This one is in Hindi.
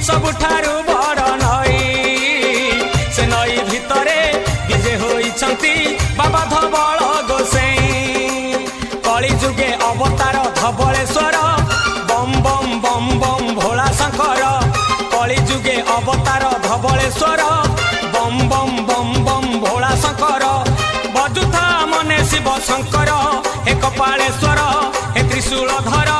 सबुठारु बड़ नई से नई भितरे विजे होइछंती बाबा धवल गोसाई कली जुगे अवतार धवलेश्वर बम बम बम बम भोला शंकर कली जुगे अवतार धवलेश्वर बम बम बम बम भोला शंकर बजुथा मने शिव शंकर हे कपालेश्वर हे त्रिशूलधर